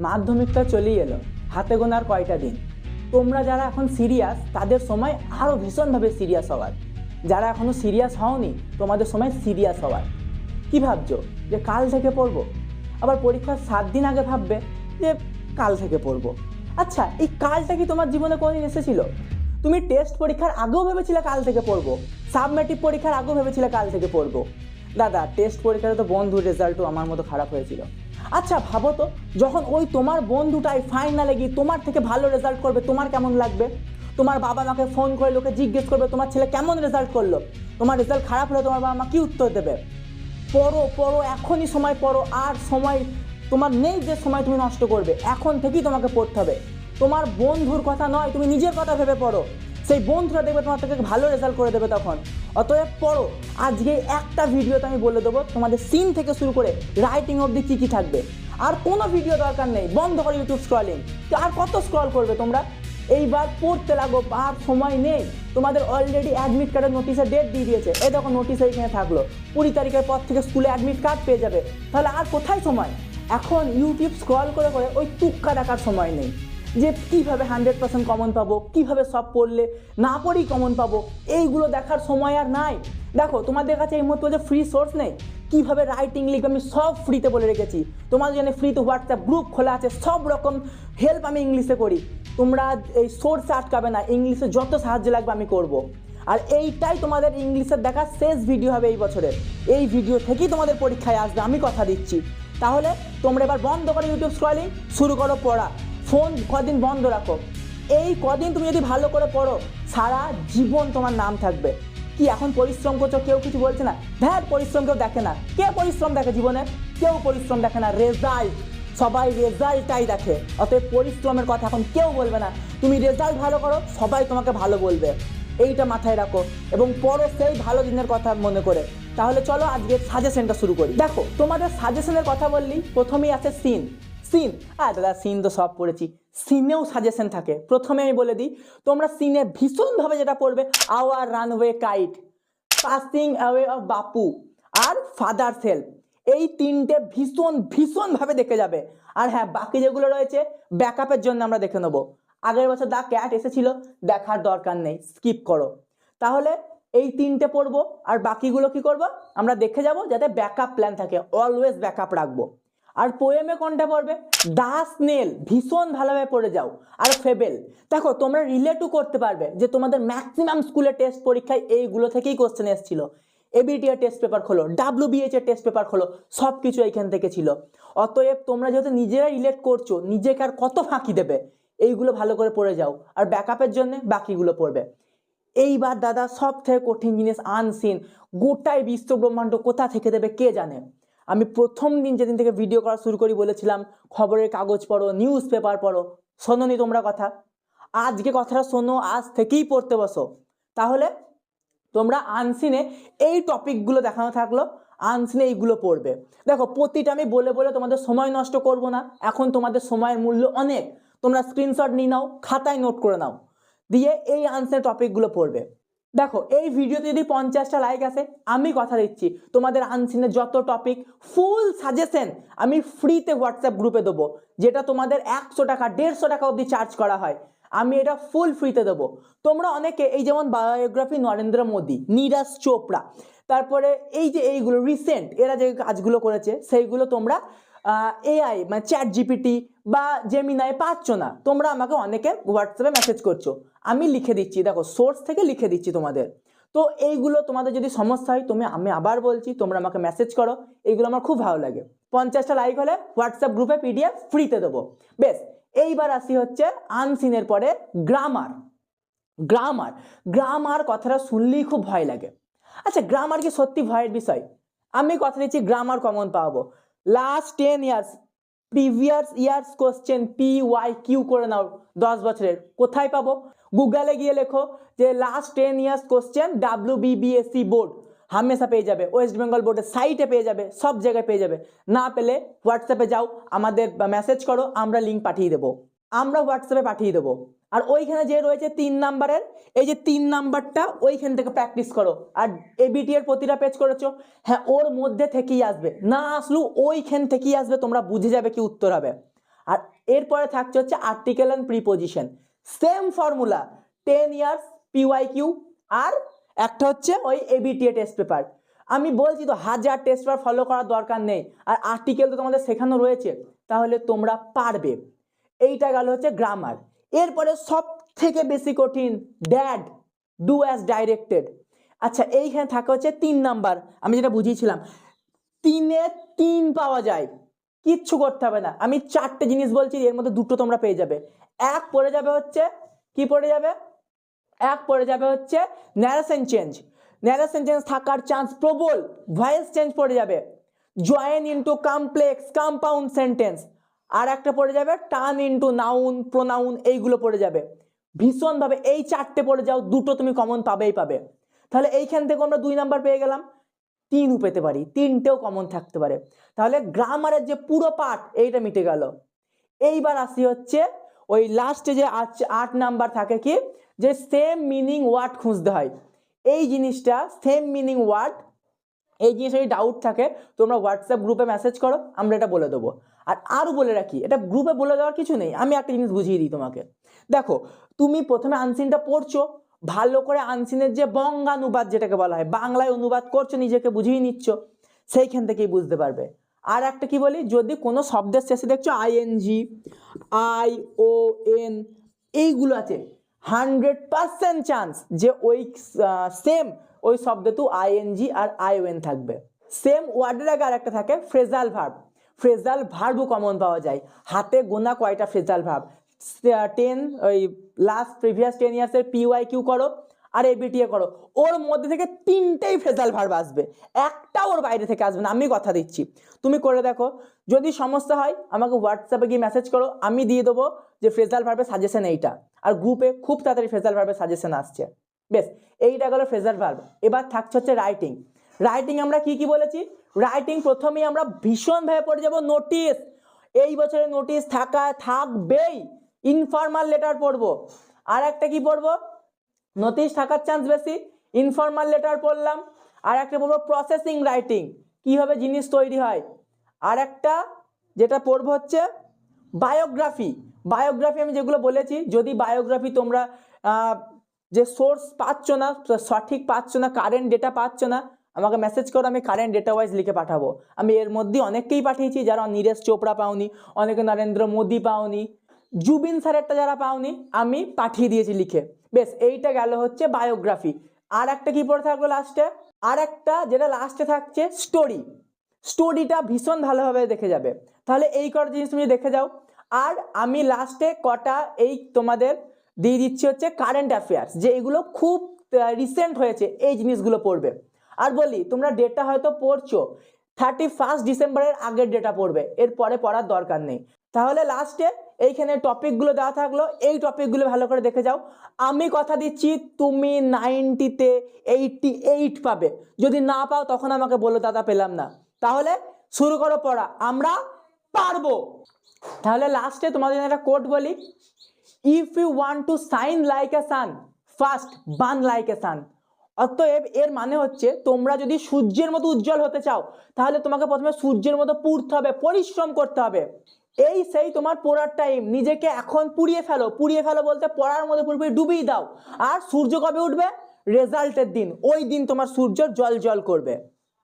মাধ্যমিকটা চলেই এলো, হাতে গোনার কয়টা দিন। তোমরা যারা এখন সিরিয়াস তাদের সময় আরও ভীষণভাবে সিরিয়াস হওয়ার, যারা এখনও সিরিয়াস হওনি তোমাদের সময় সিরিয়াস হওয়ার। কি ভাবছো যে কাল থেকে পড়বো? আবার পরীক্ষার 7 দিন আগে ভাববে যে কাল থেকে পড়বো। আচ্ছা, এই কালটা কি তোমার জীবনে কোনোদিন এসেছিল? তুমি টেস্ট পরীক্ষার আগেও ভেবেছিলে কাল থেকে পড়বো, সাবমেটিভ পরীক্ষার আগেও ভেবেছিলে কাল থেকে পড়বো। দাদা, টেস্ট পরীক্ষাতে তো বন্ধুর রেজাল্টও আমার মতো খারাপ হয়েছিল। আচ্ছা ভাবো তো, যখন ওই তোমার বন্ধুটাই ফাইনালে গিয়ে তোমার থেকে ভালো রেজাল্ট করবে, তোমার কেমন লাগবে? তোমার বাবা মাকে ফোন করে লোকে জিজ্ঞেস করবে তোমার ছেলে কেমন রেজাল্ট করলো। তোমার রেজাল্ট খারাপ হলে তোমার বাবা মা কি উত্তর দেবে? পড়ো পড়ো, এখনই সময় পড়ো, আর সময় তোমার নেই যে সময় তুমি নষ্ট করবে। এখন থেকেই তোমাকে পড়তে হবে। তোমার বন্ধুর কথা নয়, তুমি নিজের কথা ভেবে পড়ো। সেই বন্ধুরা দেখবে তোমার থেকে ভালো রেজাল্ট করে দেবে তখন। অতএব পড়ো। আজকে একটা ভিডিওতে আমি বলে দেবো তোমাদের সিন থেকে শুরু করে রাইটিং অবধি কী কী থাকবে। আর কোনো ভিডিও দরকার নেই, বন্ধ করো ইউটিউব স্ক্রলিং। আর কত স্ক্রল করবে তোমরা? এইবার পড়তে লাগো, আর সময় নেই। তোমাদের অলরেডি অ্যাডমিট কার্ডের নোটিশের ডেট দিয়ে দিয়েছে, এই দেখো নোটিশ এইখানে থাকলো, 20 তারিখের পর থেকে স্কুলে অ্যাডমিট কার্ড পেয়ে যাবে। তাহলে আর কোথায় সময়? এখন ইউটিউব স্ক্রল করে করে ওই তুক্কা ডাকার সময় নেই যে কীভাবে 100% কমন পাবো, কীভাবে সব পড়লে না পড়েই কমন পাবো, এইগুলো দেখার সময় আর নাই। দেখো তোমাদের কাছে এই মুহূর্তে যে ফ্রি সোর্স নেই, কীভাবে রাইটিং লিখবে আমি সব ফ্রিতে বলে রেখেছি। তোমাদের জন্য ফ্রিতে হোয়াটসঅ্যাপ গ্রুপ খোলা আছে, সব রকম হেল্প আমি ইংলিশে করি। তোমরা এই সোর্সে আটকাবে না, ইংলিশে যত সাহায্য লাগবে আমি করব। আর এইটাই তোমাদের ইংলিশের দেখা শেষ ভিডিও হবে এই বছরের। এই ভিডিও থেকেই তোমাদের পরীক্ষায় আসবে, আমি কথা দিচ্ছি। তাহলে তোমরা এবার বন্ধ করো ইউটিউব স্ক্রলিং, শুরু করো পড়া। ফোন কদিন বন্ধ রাখো। এই কদিন তুমি যদি ভালো করে পড়ো, সারা জীবন তোমার নাম থাকবে। কি এখন পরিশ্রম করছো, কেউ কিছু বলছে না? ধ্যাত, পরিশ্রম কেউ দেখে না। কে পরিশ্রম দেখে জীবনে? কেউ পরিশ্রম দেখে না, রেজাল্ট। সবাই রেজাল্টটাই দেখে। অতএব পরিশ্রমের কথা এখন কেউ বলবে না। তুমি রেজাল্ট ভালো করো, সবাই তোমাকে ভালো বলবে। এইটা মাথায় রাখো এবং পড়ো সেই ভালো দিনের কথা মনে করে। তাহলে চলো আজকে সাজেশনটা শুরু করি। দেখো, তোমাদের সাজেশনের কথা বললি, প্রথমেই আছে সিন। সিন, দাদা সিন তো সব পড়েছি, সিনেও সাজেশন থাকে। প্রথমে আমি বলে দিই, তোমরা সিনে ভীষণভাবে যেটা পড়বে, our runaway kite, passing away of Bapu আর ফাদার্স হেল্প। এই তিনটে ভীষণভাবে দেখে যাবে। আর হ্যাঁ, বাকি যেগুলো রয়েছে ব্যাকআপের জন্য আমরা দেখে নেবো। আগের বছর দ্য ক্যাট এসেছিল, দেখার দরকার নেই, স্কিপ করো। তাহলে এই তিনটে পড়বো, আর বাকিগুলো কি করব আমরা দেখে যাব, যাতে ব্যাকআপ প্ল্যান থাকে, অলওয়েজ ব্যাকআপ রাখবো। আর পোয়েমে কোনটা পড়বে? দ্য স্নেল, ভীষণ ভালোভাবে পড়ে যাও। আর ফেবেল। দেখো তোমরা রিলেটও করতে পারবে যে তোমাদের ম্যাক্সিমাম স্কুলে টেস্ট পরীক্ষায় এইগুলো থেকেই কোশ্চেন এসেছিল। এবিটিআর টেস্ট পেপার খোলো, ডাব্লিউবিএইচ এর টেস্ট পেপার খোলো, সব কিছু এইখান থেকে ছিল। অতএব তোমরা যেহেতু নিজেরা রিলেট করছো, নিজেকে আর কত ফাঁকি দেবে, এইগুলো ভালো করে পড়ে যাও। আর ব্যাকআপের জন্য বাকিগুলো পড়বে। এইবার দাদা সব থেকে কঠিন জিনিস, আনসিন। গোটাই বিশ্ব ব্রহ্মাণ্ড কোথা থেকে দেবে কে জানে। আমি প্রথম দিন যেদিন থেকে ভিডিও করা শুরু করি বলেছিলাম খবরের কাগজ পড়ো, নিউজ পেপার পড়ো। শোনোনি তোমরা কথা? আজকে কথাটা শোনো, আজ থেকেই পড়তে বসো। তাহলে তোমরা আনসিনে এই টপিকগুলো দেখানো থাকলো, আনসিনে এইগুলো পড়বে। দেখো প্রতিটা আমি বলে বলে তোমাদের সময় নষ্ট করব না, এখন তোমাদের সময়ের মূল্য অনেক। তোমরা স্ক্রিনশট নিয়ে নাও, খাতায় নোট করে নাও, দিয়ে এই আনসার টপিকগুলো পড়বে। দেখো এই ভিডিওতে যদি 50টা লাইক আসে, আমি কথা দিচ্ছি তোমাদের আনসিনের যত টপিক ফুল সাজেশন আমি ফ্রিতে হোয়াটসঅ্যাপ গ্রুপে দেবো, যেটা তোমাদের 100 টাকা 150 টাকা অবধি চার্জ করা হয়। আমি এটা ফুল ফ্রিতে দেবো। তোমরা অনেকে এই যেমন বায়োগ্রাফি নরেন্দ্র মোদী, নীরজ চোপড়া, তারপরে এই যে এইগুলো রিসেন্ট এরা যে কাজগুলো করেছে সেইগুলো তোমরা এআই মানে চ্যাট জিপিটি বা জেমিনাই পাচ্ছ না। তোমরা আমাকে অনেকে হোয়াটসঅ্যাপে মেসেজ করছো, আমি লিখে দিচ্ছি, দেখো সোর্স থেকে লিখে দিচ্ছি তোমাদের। তো এইগুলো তোমাদের যদি সমস্যা হয়, আমি আবার বলছি তোমরা আমাকে মেসেজ করো, এইগুলো আমার খুব ভালো লাগে। 50টা লাইক হলে হোয়াটসঅ্যাপ গ্রুপে পিডিএফ ফ্রিতে দেবো। বেশ, এইবার আসি হচ্ছে আনসিনের পরে গ্রামার। গ্রামার গ্রামার কথাটা শুনলেই খুব ভয় লাগে। আচ্ছা, গ্রামার কি সত্যি ভয়ের বিষয়? আমি কথা দিচ্ছি গ্রামার কমন পাবো। Last 10 years, previous years question PYQ করে নাও 10 বছরের। কোথায় পাবো? গুগলে গিয়ে লেখো যে last 10 years question WBBSC board, হামেশা পেয়ে যাবে। ওয়েস্ট বেঙ্গল বোর্ডের সাইটে পেয়ে যাবে, সব জায়গায় পেয়ে যাবে। না পেলে হোয়াটসঅ্যাপে যাও, আমাদের মেসেজ করো, আমরা লিঙ্ক পাঠিয়ে দেবো, আমরা হোয়াটসঅ্যাপে পাঠিয়ে দেবো। আর ওইখানে যে রয়েছে 3 নাম্বারের, এই যে 3 নাম্বারটা ওইখান থেকে প্র্যাকটিস করো। আর এবিটি এর প্রতিটা পেজ করেছো, হ্যাঁ ওর মধ্যে থেকেই আসবে, না আসলেও ওইখান থেকেই আসবে, তোমরা বুঝে যাবে কি উত্তর হবে। আর এরপরে থাকছে হচ্ছে article and preposition, same formula 10 years PYQ, আর একটা হচ্ছে ওই এবিটিএ টেস্ট পেপার। আমি বলছি তো 1000 টেস্ট পেপার ফলো করার দরকার নেই, আর আর্টিকেল তো তোমাদের শেখানো রয়েছে, তাহলে তোমরা পারবে। এইটা গেল হচ্ছে গ্রামার। এরপরে সব থেকে বেশি কঠিন ড্যাড, ডু অ্যাজ ডাইরেক্টেড। আচ্ছা এইখানে থাকে হচ্ছে 3 নাম্বার, আমি যেটা বুঝিয়েছিলাম 3-এ 3 পাওয়া যায়, কিচ্ছু করতে হবে না। আমি 4টে জিনিস বলছি, এর মধ্যে 2টো তোমরা পেয়ে যাবে। এক পড়ে যাবে হচ্ছে কি পড়ে যাবে, এক পড়ে যাবে হচ্ছে ন্যারেশন চেঞ্জ, ন্যারেশন চেঞ্জ থাকার চান্স প্রবল, ভয়েস চেঞ্জ পড়ে যাবে, join into complex compound sentence, আর একটা পড়ে যাবে টার্ন ইনটু নাউন প্রোনাউন, এইগুলো পড়ে যাবে ভীষণভাবে। এই 4টে পড়ে যাও, 2টো তুমি কমন পাবেই পাবে। তাহলে এইখান থেকে আমরা 2 নাম্বার পেয়ে গেলাম, 3ও পেতে পারি, 3টেও কমন থাকতে পারে। তাহলে গ্রামারের যে পুরো পার্ট এইটা মিটে গেল। এইবার আসি হচ্ছে ওই লাস্টে যে 8 নাম্বার থাকে কি, যে সেম মিনিং ওয়ার্ড খুঁজতে হয়। এই জিনিসটা সেম মিনিং ওয়ার্ড, এই জিনিসটা যদি ডাউট থাকে তোমরা হোয়াটসঅ্যাপ গ্রুপে মেসেজ করো, আমরা এটা বলে দেবো। আর আরও বলে রাখি, এটা গ্রুপে বলে দেওয়ার কিছু নেই, আমি একটা জিনিস বুঝিয়ে দিই তোমাকে। দেখো তুমি প্রথমে আনসিনটা পড়ছো, ভালো করে আনসিনের যে বঙ্গানুবাদ যেটাকে বলা হয়, বাংলায় অনুবাদ করছো, নিজেকে বুঝিয়ে নিচ্ছ, সেইখান থেকেই বুঝতে পারবে। আর একটা কি বলি, যদি কোনো শব্দের শেষে দেখছো আইএনজি, আই ও এন এইগুলো আছে, 100% চান্স যে ওই সেম ওই শব্দে আইএনজি আর আইওএন থাকবে। সেম ওয়ার্ডের আগে আর একটা থাকে ফ্রেজাল ভার্ব, ফ্রেজাল ভার্বও কমন পাওয়া যায়। হাতে গোনা কয়টা ফ্রেজাল ভার্ব, 10 ওই লাস্ট প্রিভিয়াস 10 ইয়ার্সের পিওয়াইকিউ করো আর এবিটিএ করো, ওর মধ্যে থেকে 3টেই ফ্রেজাল ভার্ব আসবে, একটা ওর বাইরে থেকে আসবে না, আমি কথা দিচ্ছি। তুমি করে দেখো, যদি সমস্যা হয় আমাকে হোয়াটসঅ্যাপে গিয়ে মেসেজ করো, আমি দিয়ে দেবো যে ফ্রেজাল ভার্বের সাজেশন এইটা, আর গ্রুপে খুব তাড়াতাড়ি ফ্রেজাল ভার্বের সাজেশন আসছে। বেশ, এইটা গেল ফ্রেজাল ভার্ব। এবার থাকছে হচ্ছে রাইটিং। রাইটিং আমরা কি কি বলেছি, রাইটিং প্রথমেই আমরা ভীষণভাবে পড়ে যাব নোটিশ, এই বছরে নোটিশ থাকবেই, ইনফর্মাল লেটার পড়বো। আর একটা কি পড়বো, নোটিশ থাকার চান্স বেশি, ইনফর্মাল লেটার পড়লাম। আর একটা পড়বো প্রসেসিং রাইটিং, কিভাবে জিনিস তৈরি হয়। আর একটা যেটা পড়বো হচ্ছে বায়োগ্রাফি। বায়োগ্রাফি আমি যেগুলো বলেছি, যদি বায়োগ্রাফি তোমরা যে সোর্স পাচ্ছ না, সঠিক পাচ্ছ না, কারেন্ট ডেটা পাচ্ছ না, আমাকে মেসেজ করো, আমি কারেন্ট ডেটা ওয়াইজ লিখে পাঠাবো। আমি এর মধ্যে অনেককেই পাঠিয়েছি, যারা নীরজ চোপড়া পাওনি, অনেকে নরেন্দ্র মোদী পাওনি, জুবিন স্যারেরটা যারা পাওনি আমি পাঠিয়ে দিয়েছি লিখে। বেশ, এইটা গেল হচ্ছে বায়োগ্রাফি। আর একটা কি পড়ে থাকলো লাস্টে, আর একটা যেটা লাস্টে থাকছে স্টোরি। স্টোরিটা ভীষণ ভালোভাবে দেখে যাবে, তাহলে এই কটা জিনিস তুমি দেখে যাও। আর আমি লাস্টে কটা এই তোমাদের দিয়ে দিচ্ছি হচ্ছে কারেন্ট অ্যাফেয়ার্স, যে এগুলো খুব রিসেন্ট হয়েছে, এই জিনিসগুলো পড়বে। আর বলি তোমরা ডেটা হয়তো পড়ছো, 31 ডিসেম্বরের আগের ডেটা পড়বে, এরপরে পড়ার দরকার নেই। তাহলে লাস্টে এইখানে টপিকগুলো দেওয়া থাকলো, এই টপিকগুলো ভালো করে দেখে যাও। আমি কথা দিচ্ছি তুমি 90-তে 88 পাবে, যদি না পাও তখন আমাকে বলো দাদা পেলাম না। তাহলে শুরু করো পড়া, আমরা পারবো। তাহলে লাস্টে তোমাদের একটা কোড বলি, if you want to shine like a sun first burn like a sun. অতএব এর মানে হচ্ছে তোমরা যদি সূর্যের মতো উজ্জ্বল হতে চাও, তাহলে তোমাকে প্রথমে সূর্যের মতো পুড়তে হবে, পরিশ্রম করতে হবে। এই সেই তোমার পড়ার টাইম, নিজেকে এখন পুড়িয়ে ফেলো। পুড়িয়ে ফেলো বলতে পড়ার মধ্যে পুরোপুরি ডুবিয়ে দাও। আর সূর্য কবে উঠবে, রেজাল্টের দিন, ওই দিন তোমার সূর্য জল জল করবে।